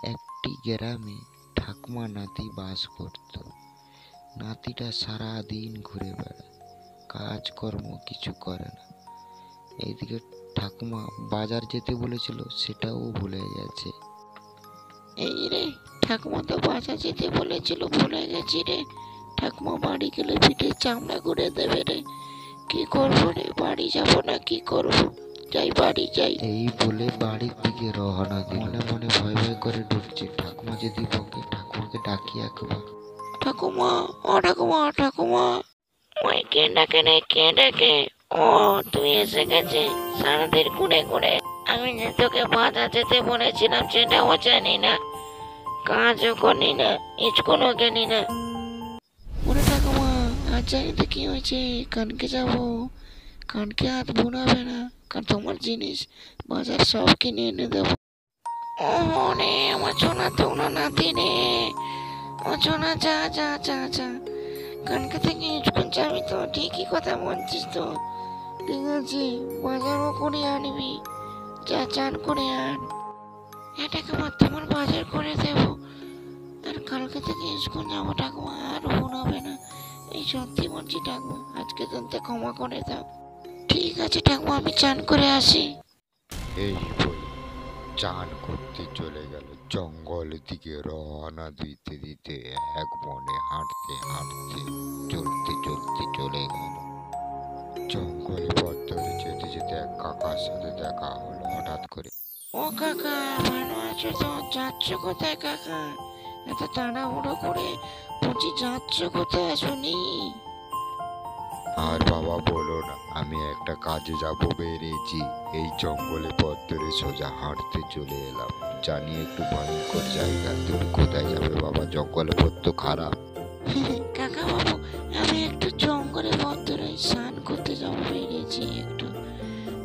একটি গ্রামে ঠাকুমা নাতি বাস করত। নাতিটা সারাদিন ঘুরে বেড়ায়, কাজকর্ম কিছু করে না। এইদিকে ঠাকুমা বাজার যেতে বলেছিল, সেটাও ভুলে গেছে। এই রে, ঠাকুমা তো বাজার যেতে বলেছিল, ভুলে গেছি রে। ঠাকুমা বাড়ি গেলে পিঠে চামড়া করে দেবে রে। কি করবো রে, বাড়ি যাবো না কি করবো? যাই, বাড়ি যাই। এই বলে বাড়ির দিকে রওনা দিল। মনে মনে ভয় ভয় করে ঢুকছে, ঠাকুমা যদি বকে। ঠাকুমাকে ডাকি একবার। ঠাকুমা, ও ঠাকুমা, ঠাকুমা। ওই কে ডাকে রে, কে ডাকে? ও, তুই এসে গেছে সারাদিন ঘুরে ঘুরে। আমি যে তোকে বাজার যেতে বলেছিলাম সেটাও জানি না, কাজও করি না, স্কুলও গেলি না। ওরে ঠাকুমা, আজ জানিতে কি হয়েছে? কানকে যাবো, কানকে হাত বোনাবে না, কারণ তোমার জিনিস বাজার সব কিনে এনে দেবো। ও রে, আমার সোনা তো না নাতি রে। ও সোনা, যা যা যা যা, কানকে থেকে স্কুল যাবি তো? ঠিকই কথা বলছিস তো। ঠিক আছে, বাজারও করে আনবি, যা চান করে আন। হ্যাঁ ঠাকুমা, তোমার বাজার করে দেবো। আর কালকে থেকে স্কুল যাবো ঠাকুমা, আর ভুল হবে না। এই সত্যি বলছি ঠাকুমা, আজকে তোমাকে ক্ষমা করে দাও। ঠিক আছে ঠাকুমা, আমি চান করে আসি। এই বলে চান করতে চলে গেল। জঙ্গলের দিকে রওনা দিতে দিতে এক বনে হাঁটতে হাঁটতে চলতে চলতে চলে গেল। জঙ্গলে পথ ধরে যেতে যেতে এক কাকার সাথে দেখা হলো হঠাৎ করে। ও কাকা, ভালো আছো তো? যাচ্ছ কোথায় কাকা? এত তাড়াহুড়ো করে বুঝি যাচ্ছ কোথায়? শুনি। আর বাবা বলো না, আমি একটা কাজে যাব বেরিয়েছি। এই জঙ্গলে পথ ধরে সোজা হাঁটতে চলে এলাম। জানি একটু ভয়ঙ্কর জায়গা। তুমি কোথায় যাবে বাবা? জঙ্গলে পথ তো খারাপ। কাকা বাবু, আমি একটু জঙ্গলে পথ ধরে স্নান করতে যাবো বেরিয়েছি একটু।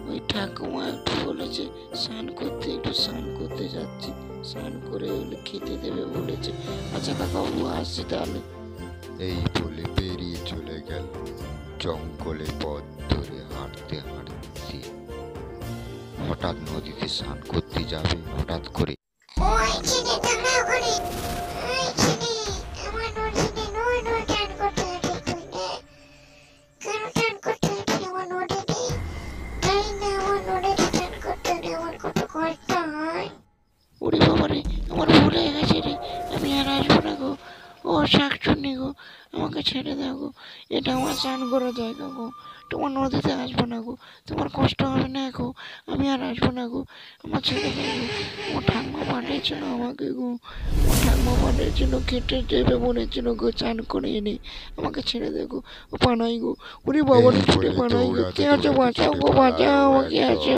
ওই ঠাকুমা একটু বলেছে স্নান করতে, একটু স্নান করতে যাচ্ছি। স্নান করে হলে খেতে দেবে বলেছে। আচ্ছা কাকা বাবু, আসছি তাহলে। এই বলে বেরিয়ে চলে গেল। জঙ্গলে পথ ধরে হাঁটতে হাঁটতে হঠাৎ নদীতে স্নান করতে যাবে। হঠাৎ করে ওরে বাবা রে, আমার ভুল হয়ে গেছে রে, আমি আর আসবো না গো। ও শাকচুন্নি গো, আমাকে ছেড়ে দাও গো। এটা আমার স্নান করার জায়গা গো, তোমার নদীতে আসবো না গো। তোমার কষ্ট হবে না গো, আমি আর আসবো না গো। আমার ছেড়ে দাও গো। ও ঠাম্মা পাঠিয়েছিল আমাকে গো, ও ঠাম্মা পাঠিয়েছিল, খেটে দেবে বলেছিল গো, চান করে এনে। আমাকে ছেড়ে দে গো, ও পানাই গো। ওরে বাবা রে, ছুটে পানাই গো। কে আছে? বাঁচাও গো, বাঁচাও আমাকে, আছে।